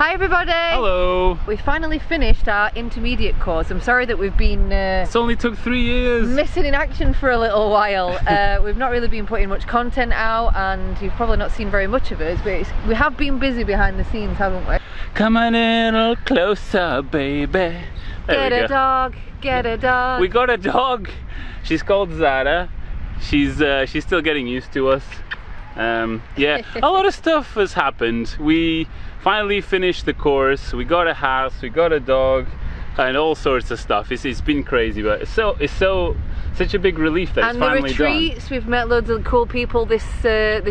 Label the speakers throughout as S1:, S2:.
S1: Hi everybody!
S2: Hello!
S1: We finally finished our intermediate course. I'm sorry that we've been
S2: it's only took 3 years!
S1: Missing in action for a little while. We've not really been putting much content out and you've probably not seen very much of us, but we have been busy behind the scenes, haven't we?
S2: Come on in a little closer, baby.
S1: Get a dog, get a dog.
S2: We got a dog! She's called Zara. She's still getting used to us. Yeah, a lot of stuff has happened. We finally finished the course, we got a house, we got a dog, and all sorts of stuff. It's been crazy, but it's such a big relief that it's finally done. And the retreats,
S1: we've met loads of cool people this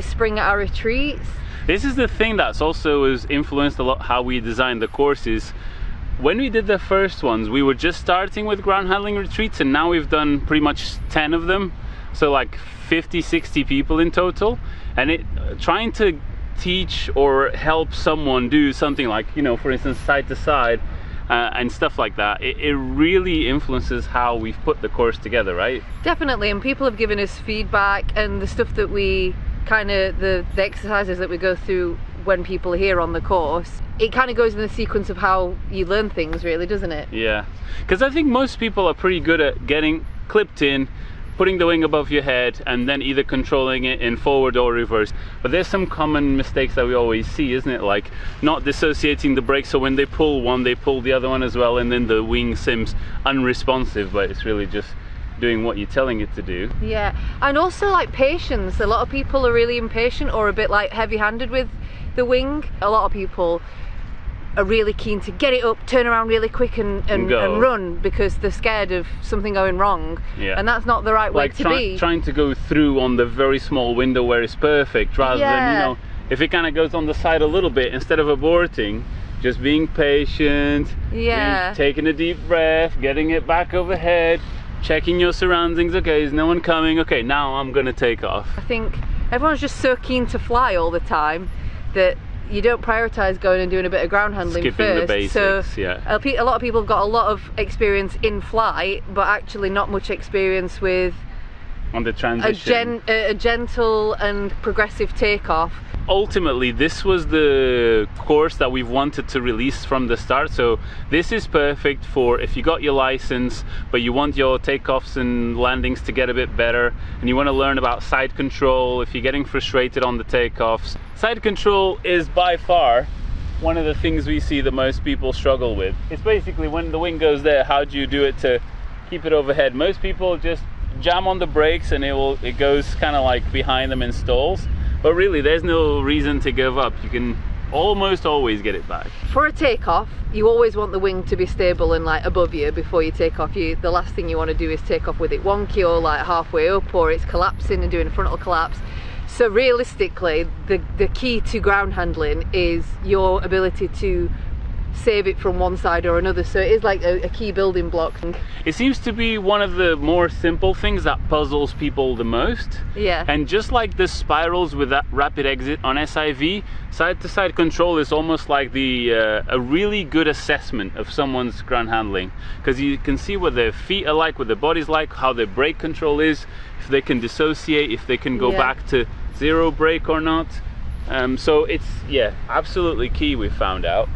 S1: spring at our retreats.
S2: This is the thing that's also has influenced a lot how we designed the courses. When we did the first ones, we were just starting with ground handling retreats, and now we've done pretty much 10 of them, so like 50-60 people in total. And trying to teach or help someone do something like, you know, for instance, side to side and stuff like that, it really influences how we've put the course together, right?
S1: Definitely, and people have given us feedback, and the stuff that we the exercises that we go through when people are here on the course, it kind of goes in the sequence of how you learn things, really, doesn't it?
S2: Yeah, because I think most people are pretty good at getting clipped in, putting the wing above your head, and then either controlling it in forward or reverse. But there's some common mistakes that we always see, isn't it? Like not dissociating the brakes, so when they pull one, they pull the other one as well, and then the wing seems unresponsive, but it's really just doing what you're telling it to do.
S1: Yeah, and also like patience. A lot of people are really impatient or a bit like heavy-handed with the wing. A lot of people are really keen to get it up, turn around really quick and run because they're scared of something going wrong. Yeah. And that's not the right way to be.
S2: Trying to go through on the very small window where it's perfect, rather than, you know, if it kind of goes on the side a little bit, instead of aborting, just being patient, taking a deep breath, getting it back overhead, checking your surroundings. Okay, is no one coming? Okay, now I'm gonna take off.
S1: I think everyone's just so keen to fly all the time that you don't prioritise going and doing a bit of ground handling
S2: first.
S1: The
S2: basics,
S1: so
S2: yeah.
S1: A lot of people have got a lot of experience in flight, but actually not much experience with
S2: on the transition.
S1: A gentle and progressive takeoff.
S2: Ultimately, this was the course that we've wanted to release from the start. So this is perfect for if you got your license, but you want your takeoffs and landings to get a bit better, and you want to learn about side control if you're getting frustrated on the takeoffs. Side control is by far one of the things we see that most people struggle with. It's basically when the wing goes there, how do you do it to keep it overhead? Most people just jam on the brakes and it goes kind of like behind them and stalls. But really, there's no reason to give up. You can almost always get it back. For
S1: a takeoff, you always want the wing to be stable and like above you before you take off. The last thing you want to do is take off with it wonky or like halfway up, or it's collapsing and doing a frontal collapse. So realistically, the key to ground handling is your ability to save it from one side or another, so it is like a key building block.
S2: It seems to be one of the more simple things that puzzles people the most.
S1: Yeah.
S2: And just like the spirals with that rapid exit on SIV, side-to-side control is almost like a really good assessment of someone's ground handling, because you can see what their feet are like, what their body's like, how their brake control is, if they can dissociate, if they can go back to zero brake or not. So it's absolutely key, we've found out.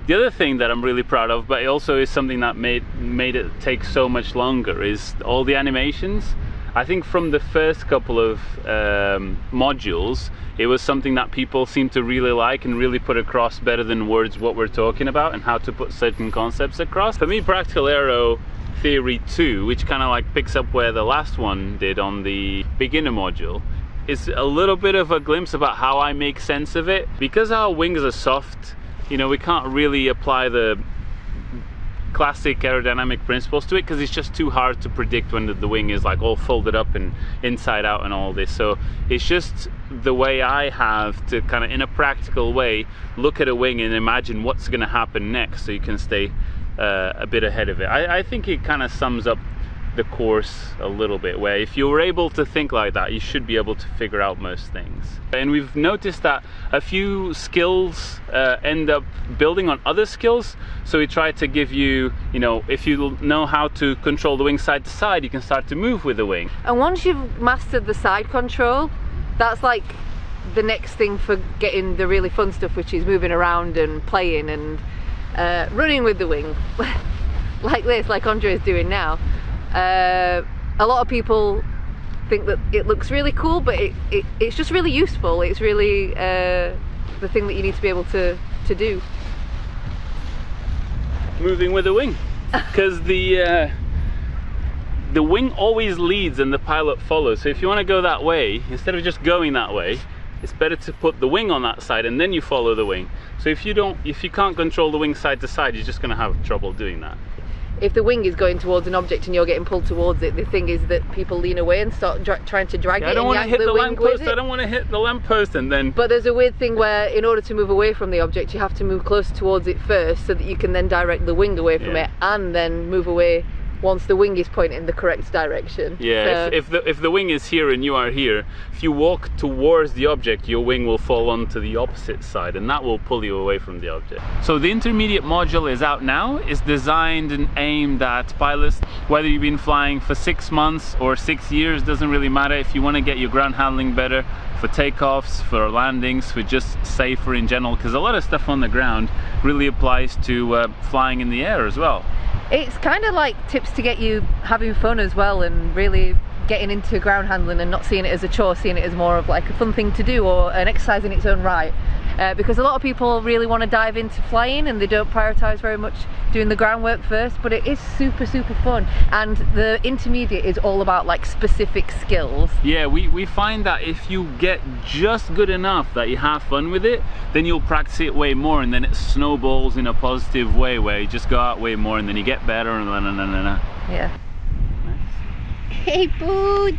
S2: The other thing that I'm really proud of, but it also is something that made it take so much longer, is all the animations. I think from the first couple of modules, it was something that people seem to really like and really put across better than words what we're talking about and how to put certain concepts across. For me, Practical Aero Theory 2, which kind of like picks up where the last one did on the beginner module, is a little bit of a glimpse about how I make sense of it. Because our wings are soft, you know, we can't really apply the classic aerodynamic principles to it because it's just too hard to predict when the wing is like all folded up and inside out and all this. So it's just the way I have to kind of, in a practical way, look at a wing and imagine what's going to happen next, so you can stay a bit ahead of it. I think it kind of sums up the course a little bit, where if you were able to think like that, you should be able to figure out most things. And we've noticed that a few skills end up building on other skills, so we try to give you, you know, if you know how to control the wing side to side, you can start to move with the wing.
S1: And once you've mastered the side control, that's like the next thing for getting the really fun stuff, which is moving around and playing and running with the wing like this, like Andreas is doing now. A lot of people think that it looks really cool, but it's just really useful. It's really the thing that you need to be able to do.
S2: Moving with the wing, because the wing always leads and the pilot follows. So if you want to go that way, instead of just going that way, it's better to put the wing on that side and then you follow the wing. So if you can't control the wing side to side, you're just going to have trouble doing that.
S1: If the wing is going towards an object and you're getting pulled towards it, the thing is that people lean away and start trying to drag it.
S2: I don't
S1: and
S2: want to hit the lamppost.
S1: I
S2: don't want to hit the lamppost and then.
S1: But there's a weird thing where, in order to move away from the object, you have to move closer towards it first, so that you can then direct the wing away from it, and then move away once the wing is pointing in the correct direction.
S2: Yeah,
S1: so,
S2: if the wing is here and you are here, if you walk towards the object, your wing will fall onto the opposite side and that will pull you away from the object. So the intermediate module is out now. It's designed and aimed at pilots. Whether you've been flying for 6 months or 6 years, doesn't really matter. If you want to get your ground handling better, for takeoffs, for landings, for just safer in general, because a lot of stuff on the ground really applies to flying in the air as well.
S1: It's kind of like tips to get you having fun as well, and really getting into ground handling and not seeing it as a chore, seeing it as more of like a fun thing to do or an exercise in its own right. Because a lot of people really want to dive into flying and they don't prioritise very much doing the groundwork first, but it is super fun, and the intermediate is all about like specific skills. Yeah,
S2: we find that if you get just good enough that you have fun with it, then you'll practice it way more, and then it snowballs in a positive way where you just go out way more and then you get better and
S1: yeah. Nice. Hey Pooch!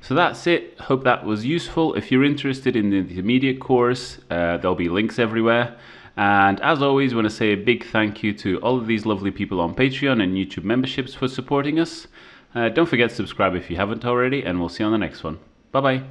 S2: So that's it. Hope that was useful. If you're interested in the intermediate course, there'll be links everywhere. And as always, I want to say a big thank you to all of these lovely people on Patreon and YouTube memberships for supporting us. Don't forget to subscribe if you haven't already, and we'll see you on the next one. Bye bye.